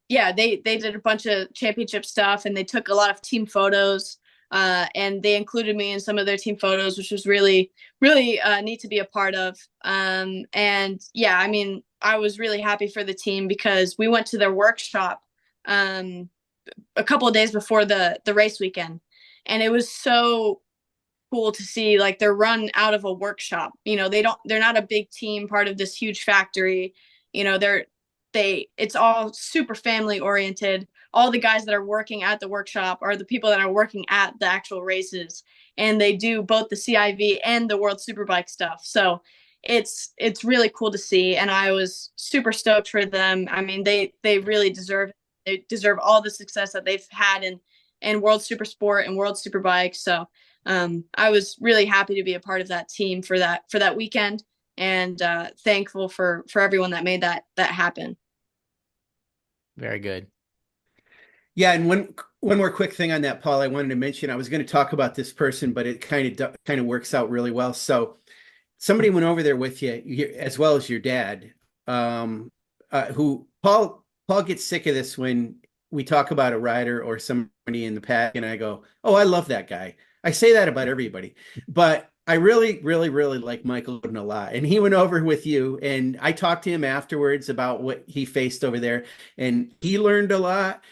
yeah, they did a bunch of championship stuff, and they took a lot of team photos. And they included me in some of their team photos, which was really, really neat to be a part of. And yeah, I mean, I was really happy for the team because we went to their workshop a couple of days before the race weekend, and it was so cool to see like they're run out of a workshop. They're not a big team part of this huge factory. It's all super family oriented. All the guys that are working at the workshop are the people that are working at the actual races, and they do both the CIV and the World Superbike stuff. So it's really cool to see, and I was super stoked for them. I mean, they really deserve all the success that they've had in World Supersport and World Superbike. So I was really happy to be a part of that team for that weekend, and thankful for everyone that made that happen. Very good. Yeah, and one more quick thing on that, Paul. I wanted to mention, I was going to talk about this person, but it kind of works out really well. So somebody went over there with you, as well as your dad, who Paul gets sick of this when we talk about a rider or somebody in the pack, and I go, "Oh, I love that guy." I say that about everybody, but I really, really, really like Michael Oden a lot. And he went over with you, and I talked to him afterwards about what he faced over there, and he learned a lot.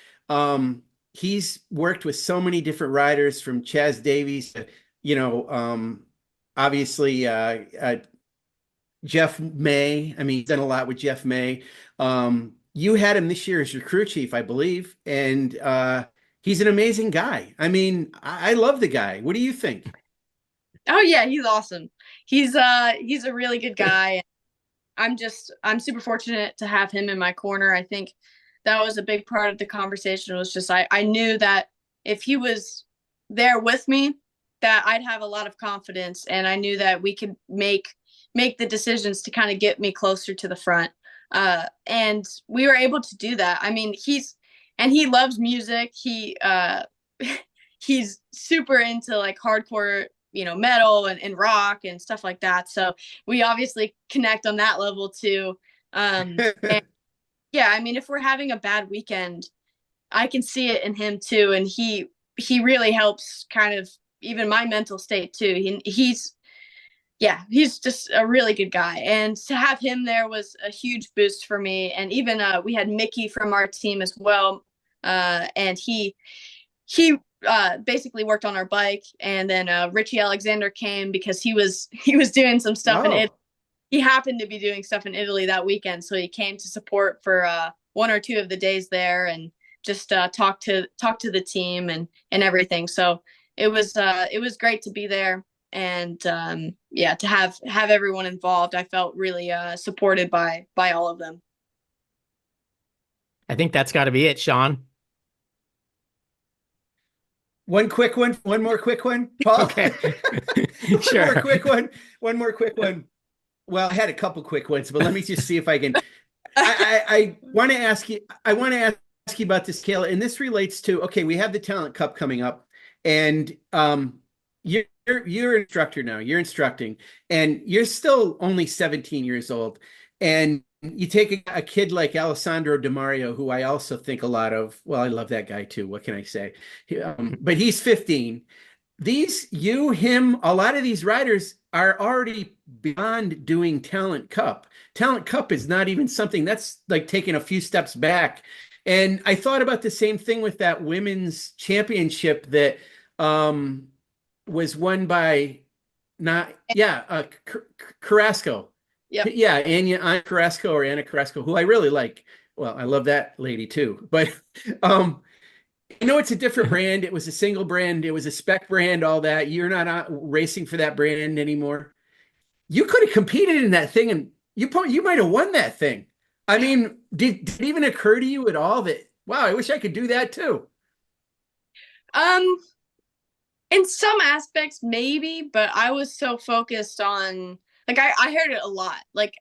He's worked with so many different riders, from Chaz Davies to, obviously, Jeff May. I mean, he's done a lot with Jeff May. You had him this year as your crew chief, I believe. And, he's an amazing guy. I mean, I love the guy. What do you think? Oh yeah, he's awesome. He's a really good guy. I'm super fortunate to have him in my corner. I think that was a big part of the conversation, was just I knew that if he was there with me, that I'd have a lot of confidence, and I knew that we could make the decisions to kind of get me closer to the front. And we were able to do that. I mean, he loves music. He's super into like hardcore, metal and rock and stuff like that. So we obviously connect on that level too. And yeah, I mean, if we're having a bad weekend, I can see it in him too. And he really helps kind of even my mental state too. He's just a really good guy. And to have him there was a huge boost for me. And even we had Mickey from our team as well. And he basically worked on our bike. And then Richie Alexander came because he was doing some stuff in Italy. He happened to be doing stuff in Italy that weekend, so he came to support for one or two of the days there, and just talk to the team and everything. So it was great to be there, and to have everyone involved. I felt really supported by all of them. I think that's got to be it, Sean. One more quick one, Paul. Okay. Sure. One more quick one. Well, I had a couple quick ones, but let me just see if I can. I want to ask you about this, Kayla, and this relates to, okay, we have the Talent Cup coming up, and you're an instructor now. You're instructing, and you're still only 17 years old, and you take a kid like Alessandro Di Mario, who I also think a lot of. Well, I love that guy too. What can I say? But he's 15. A lot of these riders are already beyond doing Talent Cup. Talent Cup is not even something, that's like taking a few steps back. And I thought about the same thing with that women's championship that was won by Carrasco. Yep. Yeah, Anna Carrasco or Anna Carrasco, who I really like. Well, I love that lady too. But I know it's a different brand. It was a single brand. It was a spec brand, all that. You're not racing for that brand anymore. You could have competed in that thing, and you might have won that thing. I mean, did it even occur to you at all that, wow, I wish I could do that too? In some aspects, maybe, but I was so focused on, like, I heard it a lot. Like,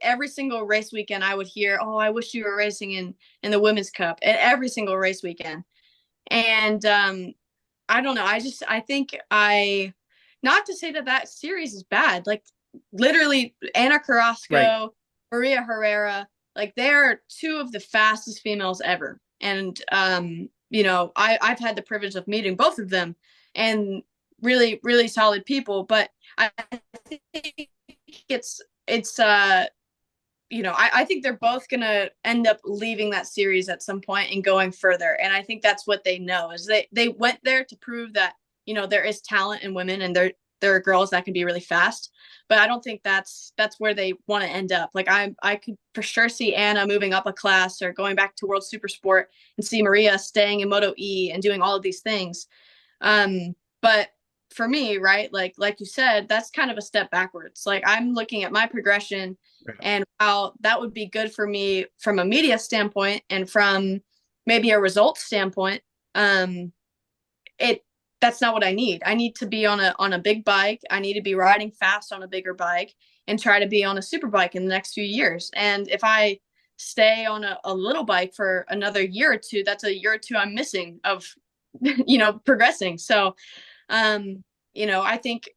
every single race weekend I would hear, oh, I wish you were racing in the Women's Cup at every single race weekend. And I don't know. I think not to say that series is bad. Like, literally Anna Carrasco, right, Maria Herrera, like, they're two of the fastest females ever. And, I've had the privilege of meeting both of them, and really, really solid people. But I think I think they're both going to end up leaving that series at some point and going further. And I think that's what they know, is they went there to prove that, there is talent in women, and there are girls that can be really fast. But I don't think that's where they want to end up. Like, I could for sure see Anna moving up a class or going back to World Supersport, and see Maria staying in Moto E and doing all of these things. But for me, right, like you said, that's kind of a step backwards. Like, I'm looking at my progression, right, and how that would be good for me from a media standpoint and from maybe a results standpoint. That's not what I need. I need to be on a big bike. I need to be riding fast on a bigger bike and try to be on a Superbike in the next few years. And if I stay on a little bike for another year or two, that's a year or two I'm missing of, progressing. So, I think,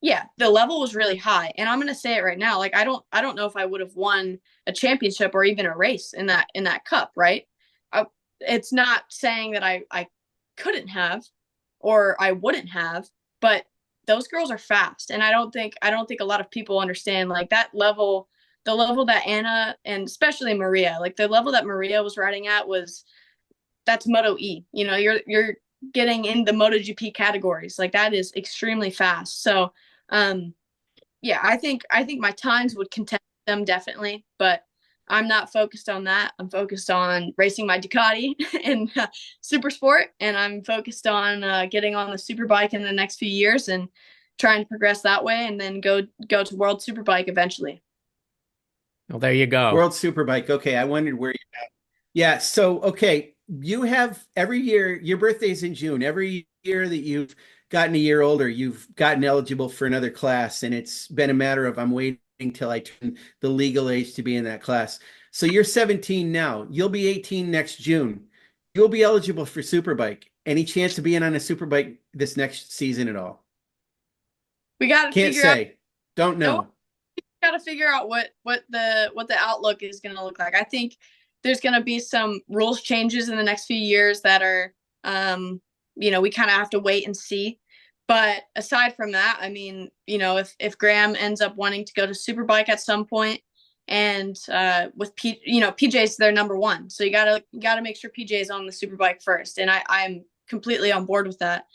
yeah, the level was really high, and I'm going to say it right now. Like, I don't know if I would have won a championship or even a race in that cup. Right. It's not saying that I couldn't have, or I wouldn't have, but those girls are fast. And I don't think a lot of people understand, like, that level, the level that Anna, and especially Maria, like, the level that Maria was riding at that's Moto E. You're getting in the MotoGP categories. Like, that is extremely fast. So, yeah, I think my times would contend them, definitely, but I'm not focused on that. I'm focused on racing my Ducati in Supersport, and I'm focused on getting on the Superbike in the next few years and trying to progress that way, and then go to World Superbike eventually. Well, there you go. World Superbike. Okay, I wondered where you're at. Yeah, so, okay, you have every year, your birthday's in June. Every year that you've gotten a year older, you've gotten eligible for another class, and it's been a matter of, I'm waiting till I turn the legal age to be in that class. So you're 17 now. You'll be 18 next June. You'll be eligible for Superbike. Any chance of being on a Superbike this next season at all? We got to can't say. Don't know. Nope. We got to figure out what the outlook is going to look like. I think there's going to be some rules changes in the next few years that are, we kind of have to wait and see. But aside from that, I mean, if Graham ends up wanting to go to Superbike at some point, and with PJ's their number one, so you gotta make sure PJ's on the Superbike first, and I'm completely on board with that.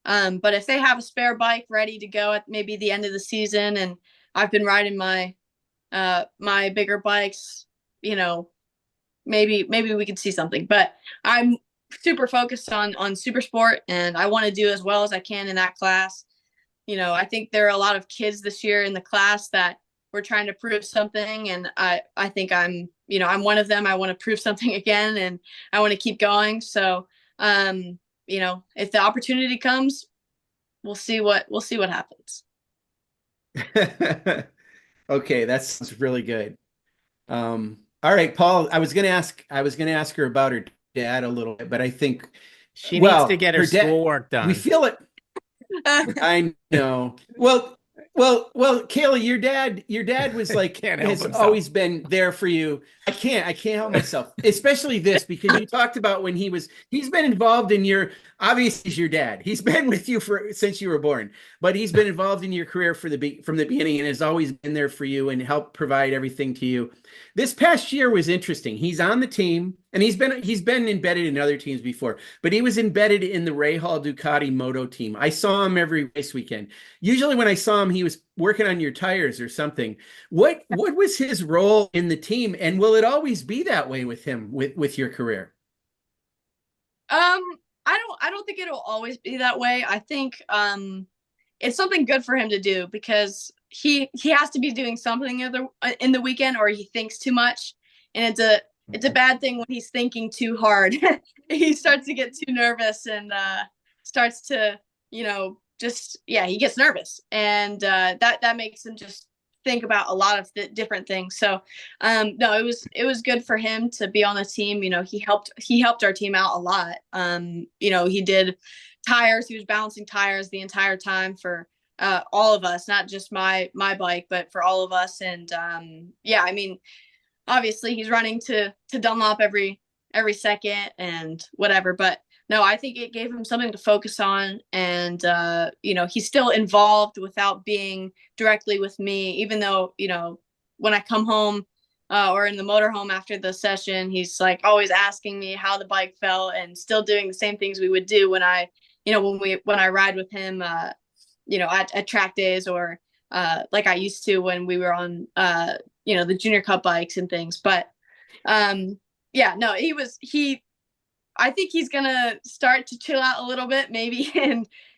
But if they have a spare bike ready to go at maybe the end of the season, and I've been riding my bigger bikes, maybe we could see something. But I'm super focused on Supersport, and I want to do as well as I can in that class. I think there are a lot of kids this year in the class that we're trying to prove something, and I think I'm one of them. I want to prove something again, and I want to keep going. So, if the opportunity comes, we'll see what happens. Okay, that sounds really good. All right, Paul, I was going to ask her about her dad a little bit, but I think she needs to get her schoolwork done. We feel it. I know. Well, Kayla, your dad was like, has always been there for you. I can't help myself, especially this, because you talked about when he's been involved in obviously he's your dad. He's been with you since you were born, but he's been involved in your career from the beginning, and has always been there for you and helped provide everything to you. This past year was interesting. He's on the team, And he's been embedded in other teams before, but he was embedded in the Rahal Ducati Moto team. I saw him every race weekend. Usually when I saw him, he was working on your tires or something. What was his role in the team, and will it always be that way with him with your career? I don't think it'll always be that way. I think it's something good for him to do because he has to be doing something in the weekend, or he thinks too much, and it's a bad thing when he's thinking too hard. He starts to get too nervous and starts to, he gets nervous, and that makes him just think about a lot of the different things. So no, it was good for him to be on the team. He helped our team out a lot. He did tires. He was balancing tires the entire time for all of us, not just my bike, but for all of us. And obviously he's running to Dunlop every second and whatever, but no, I think it gave him something to focus on. And he's still involved without being directly with me, even though when I come home or in the motorhome after the session, he's like always asking me how the bike felt, and still doing the same things we would do when I ride with him at track days, or like I used to when we were on the junior cup bikes and things. But I think he's gonna start to chill out a little bit, maybe,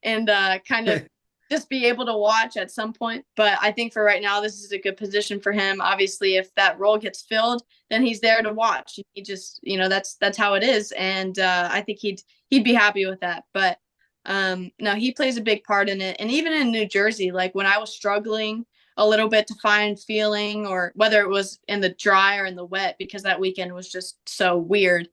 and kind of just be able to watch at some point. But I think for right now, this is a good position for him. Obviously, if that role gets filled, then he's there to watch. He just, that's how it is, and I think he'd be happy with that. But no, he plays a big part in it. And even in New Jersey, like when I was struggling a little bit to find feeling, or whether it was in the dry or in the wet, because that weekend was just so weird,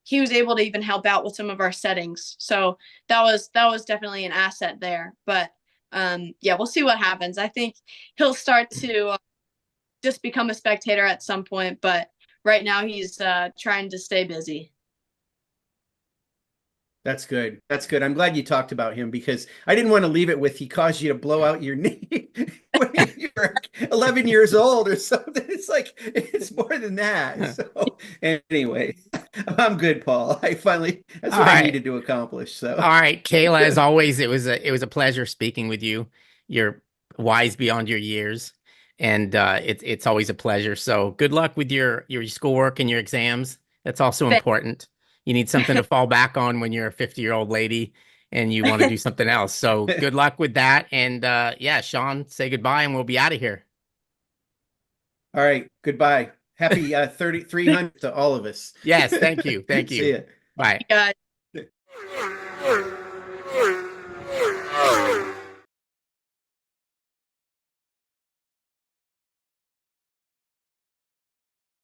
he was able to even help out with some of our settings. So that was definitely an asset there. But we'll see what happens. I think he'll start to just become a spectator at some point, but right now he's trying to stay busy. That's good. That's good. I'm glad you talked about him, because I didn't want to leave it with he caused you to blow out your knee when you were 11 years old or something. It's like, it's more than that. So anyway, I'm good, Paul. That's what I needed to accomplish. So all right, Kayla, as always, it was a pleasure speaking with you. You're wise beyond your years, and it's always a pleasure. So good luck with your schoolwork and your exams. That's also important. You need something to fall back on when you're a 50-year-old lady and you want to do something else. So good luck with that. And Sean, say goodbye and we'll be out of here. All right. Goodbye. Happy 300 to all of us. Yes. Thank you. Thank you. See ya. Bye. Bye.